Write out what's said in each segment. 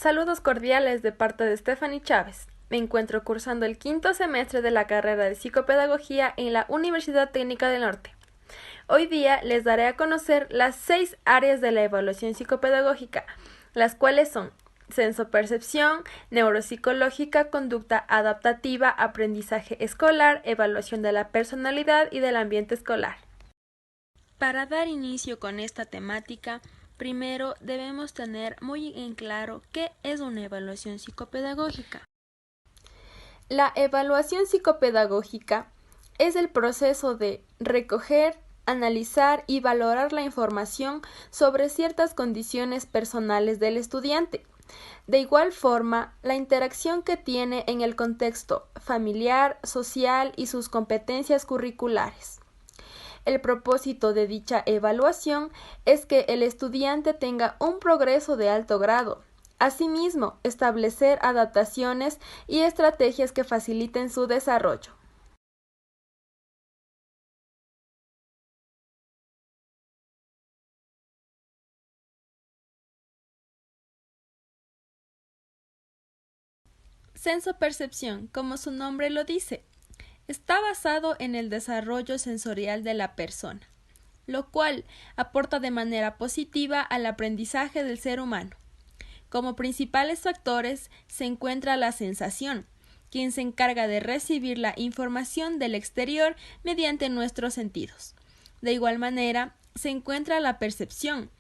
Saludos cordiales de parte de Stephanie Chávez. Me encuentro cursando el quinto semestre de la carrera de Psicopedagogía en la Universidad Técnica del Norte. Hoy día les daré a conocer las 6 áreas de la evaluación psicopedagógica, las cuales son sensopercepción, neuropsicológica, conducta adaptativa, aprendizaje escolar, evaluación de la personalidad y del ambiente escolar. Para dar inicio con esta temática, primero debemos tener muy en claro qué es una evaluación psicopedagógica. La evaluación psicopedagógica es el proceso de recoger, analizar y valorar la información sobre ciertas condiciones personales del estudiante. De igual forma, la interacción que tiene en el contexto familiar, social y sus competencias curriculares. El propósito de dicha evaluación es que el estudiante tenga un progreso de alto grado. Asimismo, establecer adaptaciones y estrategias que faciliten su desarrollo. Sensopercepción, como su nombre lo dice, está basado en el desarrollo sensorial de la persona, lo cual aporta de manera positiva al aprendizaje del ser humano. Como principales factores se encuentra la sensación, quien se encarga de recibir la información del exterior mediante nuestros sentidos. De igual manera, se encuentra la percepción,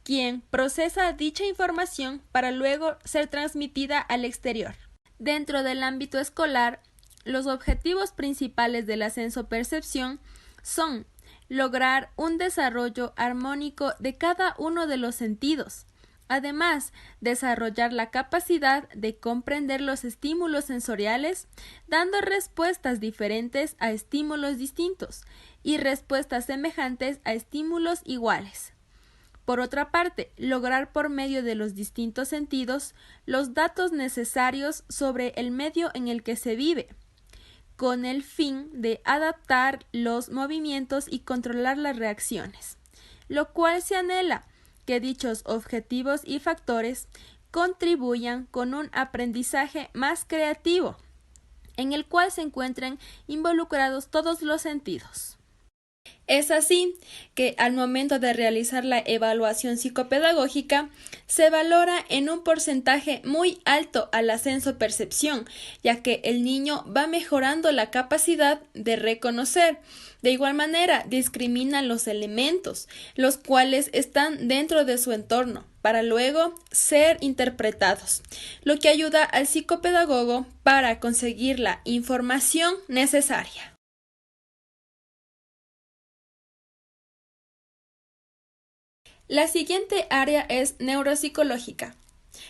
quien procesa dicha información para luego ser transmitida al exterior. Dentro del ámbito escolar, los objetivos principales de la sensopercepción son lograr un desarrollo armónico de cada uno de los sentidos. Además, desarrollar la capacidad de comprender los estímulos sensoriales, dando respuestas diferentes a estímulos distintos y respuestas semejantes a estímulos iguales. Por otra parte, lograr por medio de los distintos sentidos los datos necesarios sobre el medio en el que se vive, con el fin de adaptar los movimientos y controlar las reacciones, lo cual se anhela que dichos objetivos y factores contribuyan con un aprendizaje más creativo, en el cual se encuentren involucrados todos los sentidos. Es así que al momento de realizar la evaluación psicopedagógica se valora en un porcentaje muy alto a la sensopercepción, ya que el niño va mejorando la capacidad de reconocer. De igual manera, discrimina los elementos, los cuales están dentro de su entorno, para luego ser interpretados, lo que ayuda al psicopedagogo para conseguir la información necesaria. La siguiente área es neuropsicológica.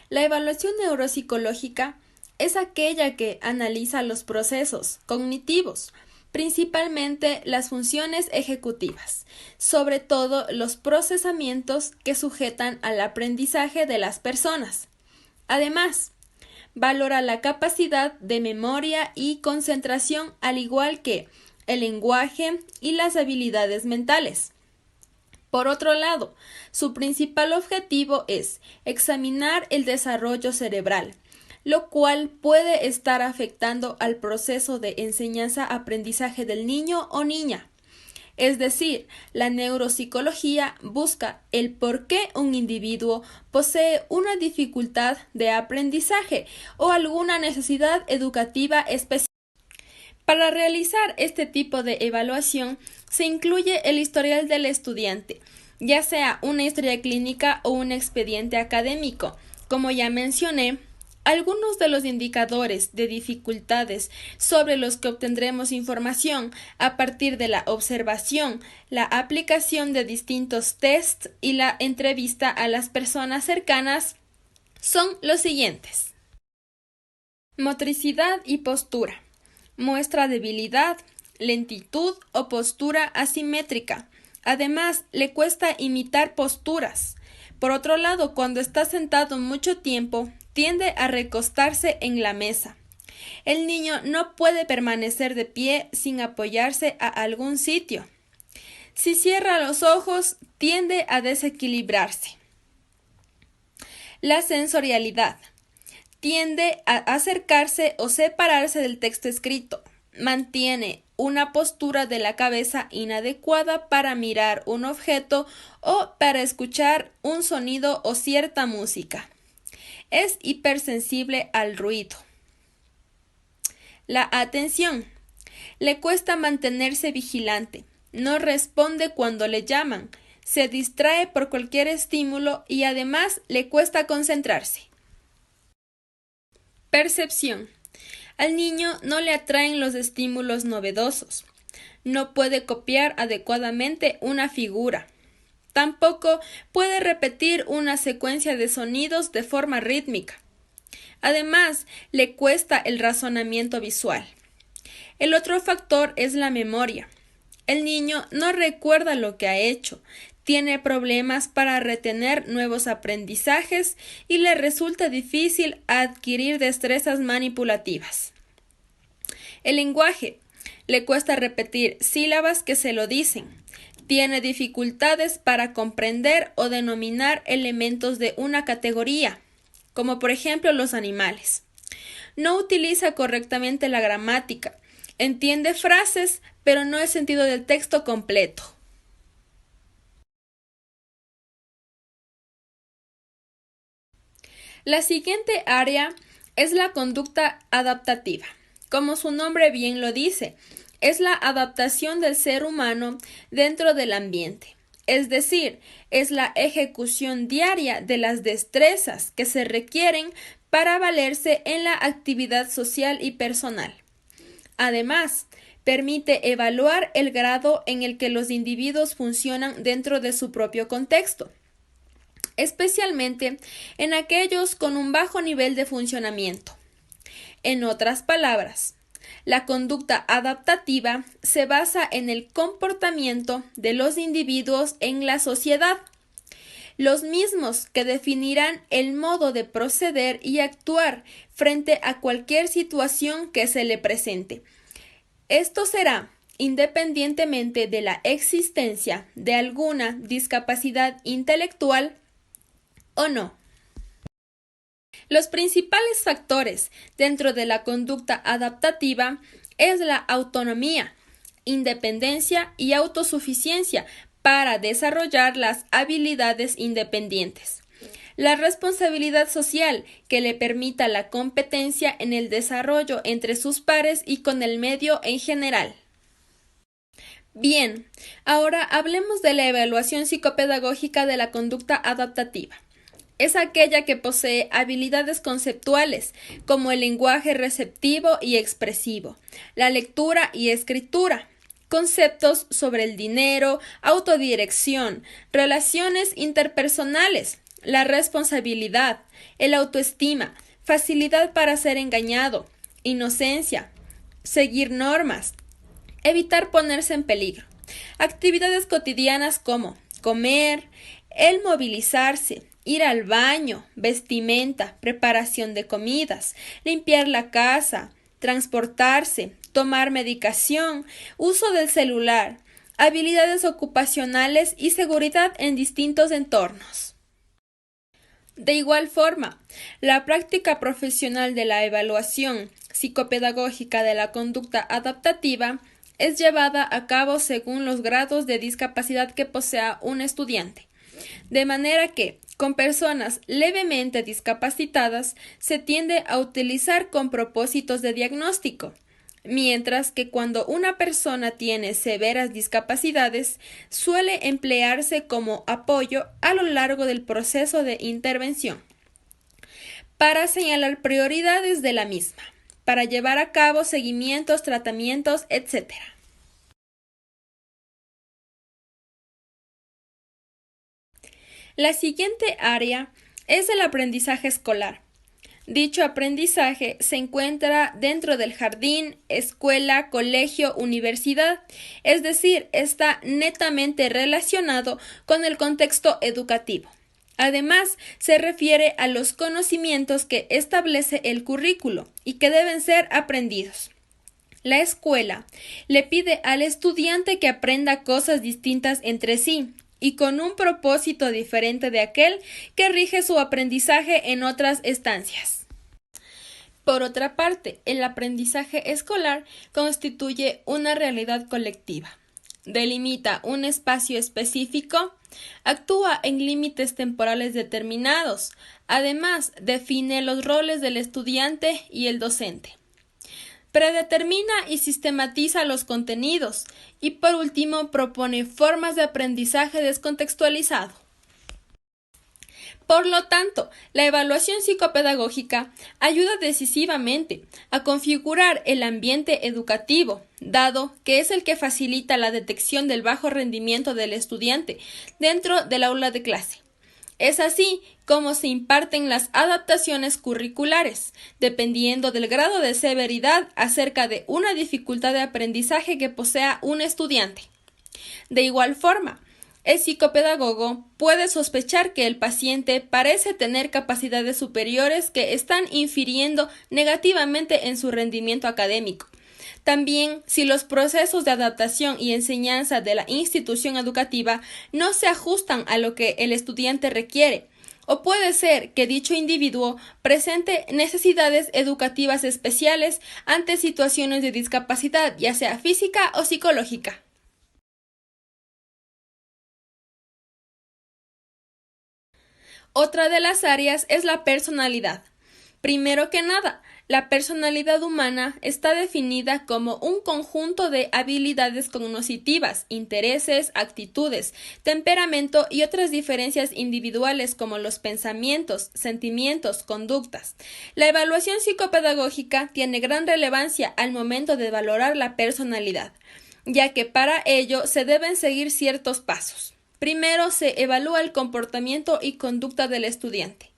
La evaluación neuropsicológica es aquella que analiza los procesos cognitivos, principalmente las funciones ejecutivas, sobre todo los procesamientos que sujetan al aprendizaje de las personas. Además, valora la capacidad de memoria y concentración, al igual que el lenguaje y las habilidades mentales. Por otro lado, su principal objetivo es examinar el desarrollo cerebral, lo cual puede estar afectando al proceso de enseñanza-aprendizaje del niño o niña. Es decir, la neuropsicología busca el por qué un individuo posee una dificultad de aprendizaje o alguna necesidad educativa específica. Para realizar este tipo de evaluación se incluye el historial del estudiante, ya sea una historia clínica o un expediente académico. Como ya mencioné, algunos de los indicadores de dificultades sobre los que obtendremos información a partir de la observación, la aplicación de distintos tests y la entrevista a las personas cercanas son los siguientes. Motricidad y postura. Muestra debilidad, lentitud o postura asimétrica. Además, le cuesta imitar posturas. Por otro lado, cuando está sentado mucho tiempo, tiende a recostarse en la mesa. El niño no puede permanecer de pie sin apoyarse a algún sitio. Si cierra los ojos, tiende a desequilibrarse. La sensorialidad. tiende a acercarse o separarse del texto escrito, mantiene una postura de la cabeza inadecuada para mirar un objeto o para escuchar un sonido o cierta música. Es hipersensible al ruido. La atención. Le cuesta mantenerse vigilante, no responde cuando le llaman, se distrae por cualquier estímulo y además le cuesta concentrarse. Percepción. Al niño no le atraen los estímulos novedosos. No puede copiar adecuadamente una figura. Tampoco puede repetir una secuencia de sonidos de forma rítmica. Además, le cuesta el razonamiento visual. El otro factor es la memoria. El niño no recuerda lo que ha hecho, tiene problemas para retener nuevos aprendizajes y le resulta difícil adquirir destrezas manipulativas. El lenguaje. Le cuesta repetir sílabas que se lo dicen. Tiene dificultades para comprender o denominar elementos de una categoría, como por ejemplo los animales. No utiliza correctamente la gramática. Entiende frases, pero no el sentido del texto completo. La siguiente área es la conducta adaptativa. Como su nombre bien lo dice, es la adaptación del ser humano dentro del ambiente. Es decir, es la ejecución diaria de las destrezas que se requieren para valerse en la actividad social y personal. Además, permite evaluar el grado en el que los individuos funcionan dentro de su propio contexto, especialmente en aquellos con un bajo nivel de funcionamiento. En otras palabras, la conducta adaptativa se basa en el comportamiento de los individuos en la sociedad, los mismos que definirán el modo de proceder y actuar frente a cualquier situación que se le presente. Esto será independientemente de la existencia de alguna discapacidad intelectual o no. Los principales factores dentro de la conducta adaptativa es la autonomía, independencia y autosuficiencia para desarrollar las habilidades independientes. La responsabilidad social que le permita la competencia en el desarrollo entre sus pares y con el medio en general. Bien, ahora hablemos de la evaluación psicopedagógica de la conducta adaptativa. Es aquella que posee habilidades conceptuales, como el lenguaje receptivo y expresivo, la lectura y escritura, conceptos sobre el dinero, autodirección, relaciones interpersonales, la responsabilidad, el autoestima, facilidad para ser engañado, inocencia, seguir normas, evitar ponerse en peligro. Actividades cotidianas como comer, el movilizarse, ir al baño, vestimenta, preparación de comidas, limpiar la casa, transportarse, tomar medicación, uso del celular, habilidades ocupacionales y seguridad en distintos entornos. De igual forma, la práctica profesional de la evaluación psicopedagógica de la conducta adaptativa es llevada a cabo según los grados de discapacidad que posea un estudiante, de manera que, con personas levemente discapacitadas, se tiende a utilizar con propósitos de diagnóstico, mientras que cuando una persona tiene severas discapacidades, suele emplearse como apoyo a lo largo del proceso de intervención, para señalar prioridades de la misma, para llevar a cabo seguimientos, tratamientos, etc. La siguiente área es el aprendizaje escolar. Dicho aprendizaje se encuentra dentro del jardín, escuela, colegio, universidad, es decir, está netamente relacionado con el contexto educativo. Además, se refiere a los conocimientos que establece el currículo y que deben ser aprendidos. La escuela le pide al estudiante que aprenda cosas distintas entre sí y con un propósito diferente de aquel que rige su aprendizaje en otras estancias. Por otra parte, el aprendizaje escolar constituye una realidad colectiva. Delimita un espacio específico, actúa en límites temporales determinados, además define los roles del estudiante y el docente. Predetermina y sistematiza los contenidos y por último propone formas de aprendizaje descontextualizado. Por lo tanto, la evaluación psicopedagógica ayuda decisivamente a configurar el ambiente educativo, dado que es el que facilita la detección del bajo rendimiento del estudiante dentro del aula de clase. Es así como se imparten las adaptaciones curriculares, dependiendo del grado de severidad acerca de una dificultad de aprendizaje que posea un estudiante. De igual forma, el psicopedagogo puede sospechar que el paciente parece tener capacidades superiores que están infiriendo negativamente en su rendimiento académico. También, si los procesos de adaptación y enseñanza de la institución educativa no se ajustan a lo que el estudiante requiere, o puede ser que dicho individuo presente necesidades educativas especiales ante situaciones de discapacidad, ya sea física o psicológica. Otra de las áreas es la personalidad. Primero que nada, la personalidad humana está definida como un conjunto de habilidades cognitivas, intereses, actitudes, temperamento y otras diferencias individuales como los pensamientos, sentimientos, conductas. La evaluación psicopedagógica tiene gran relevancia al momento de valorar la personalidad, ya que para ello se deben seguir ciertos pasos. Primero se evalúa el comportamiento y conducta del estudiante,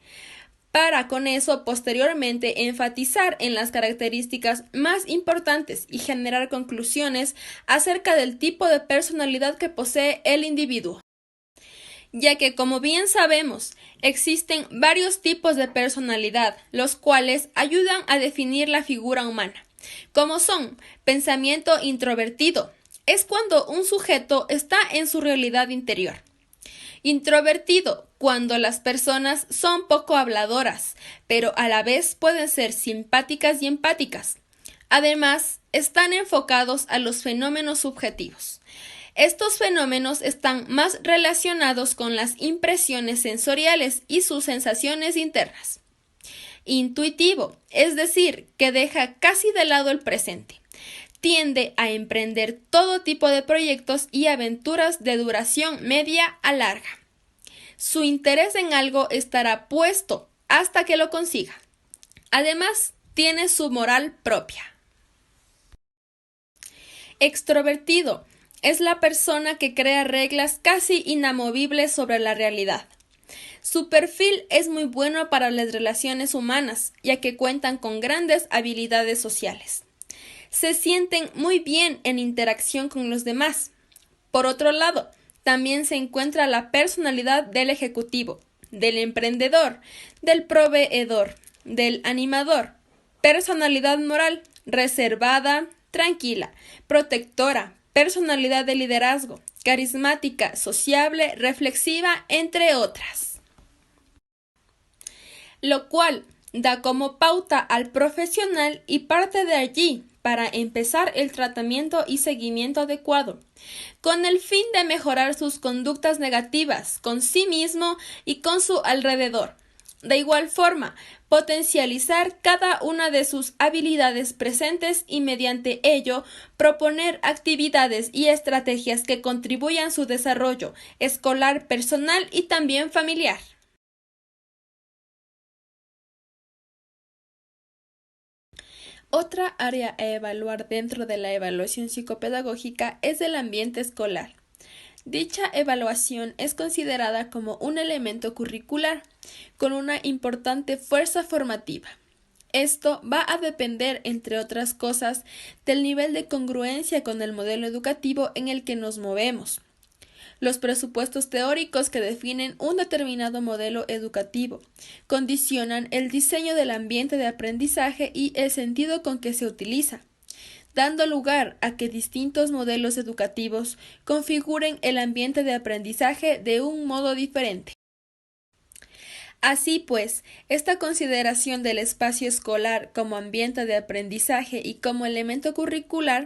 para con eso posteriormente enfatizar en las características más importantes y generar conclusiones acerca del tipo de personalidad que posee el individuo. Ya que, como bien sabemos, existen varios tipos de personalidad, los cuales ayudan a definir la figura humana, como son pensamiento introvertido. Es cuando un sujeto está en su realidad interior. Introvertido, cuando las personas son poco habladoras, pero a la vez pueden ser simpáticas y empáticas. Además, están enfocados a los fenómenos subjetivos. Estos fenómenos están más relacionados con las impresiones sensoriales y sus sensaciones internas. Intuitivo, es decir, que deja casi de lado el presente. Tiende a emprender todo tipo de proyectos y aventuras de duración media a larga. Su interés en algo estará puesto hasta que lo consiga. Además, tiene su moral propia. Extrovertido es la persona que crea reglas casi inamovibles sobre la realidad. Su perfil es muy bueno para las relaciones humanas, ya que cuentan con grandes habilidades sociales. Se sienten muy bien en interacción con los demás. Por otro lado, también se encuentra la personalidad del ejecutivo, del emprendedor, del proveedor, del animador. Personalidad moral, reservada, tranquila, protectora, personalidad de liderazgo, carismática, sociable, reflexiva, entre otras. Lo cual da como pauta al profesional y parte de allí para empezar el tratamiento y seguimiento adecuado, con el fin de mejorar sus conductas negativas con sí mismo y con su alrededor. De igual forma, potencializar cada una de sus habilidades presentes y mediante ello proponer actividades y estrategias que contribuyan a su desarrollo escolar, personal y también familiar. Otra área a evaluar dentro de la evaluación psicopedagógica es el ambiente escolar. Dicha evaluación es considerada como un elemento curricular, con una importante fuerza formativa. Esto va a depender, entre otras cosas, del nivel de congruencia con el modelo educativo en el que nos movemos. Los presupuestos teóricos que definen un determinado modelo educativo condicionan el diseño del ambiente de aprendizaje y el sentido con que se utiliza, dando lugar a que distintos modelos educativos configuren el ambiente de aprendizaje de un modo diferente. Así pues, esta consideración del espacio escolar como ambiente de aprendizaje y como elemento curricular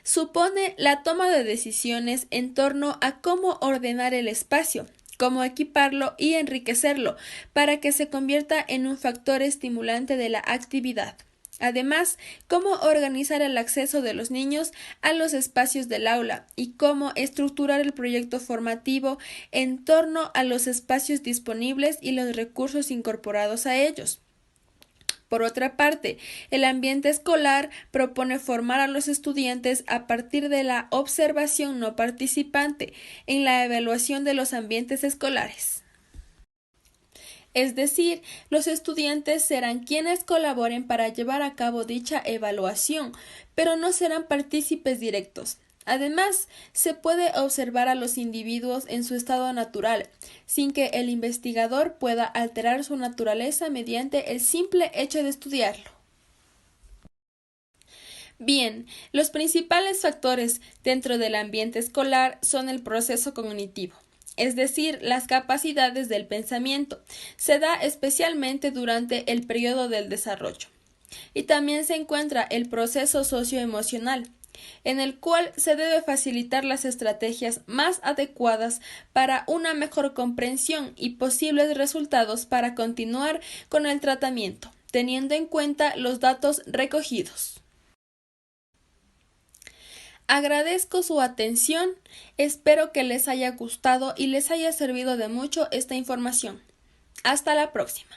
supone la toma de decisiones en torno a cómo ordenar el espacio, cómo equiparlo y enriquecerlo para que se convierta en un factor estimulante de la actividad. Además, cómo organizar el acceso de los niños a los espacios del aula y cómo estructurar el proyecto formativo en torno a los espacios disponibles y los recursos incorporados a ellos. Por otra parte, el ambiente escolar propone formar a los estudiantes a partir de la observación no participante en la evaluación de los ambientes escolares. Es decir, los estudiantes serán quienes colaboren para llevar a cabo dicha evaluación, pero no serán partícipes directos. Además, se puede observar a los individuos en su estado natural, sin que el investigador pueda alterar su naturaleza mediante el simple hecho de estudiarlo. Bien, los principales factores dentro del ambiente escolar son el proceso cognitivo, es decir, las capacidades del pensamiento. Se da especialmente durante el periodo del desarrollo. Y también se encuentra el proceso socioemocional, en el cual se debe facilitar las estrategias más adecuadas para una mejor comprensión y posibles resultados para continuar con el tratamiento, teniendo en cuenta los datos recogidos. Agradezco su atención, espero que les haya gustado y les haya servido de mucho esta información. Hasta la próxima.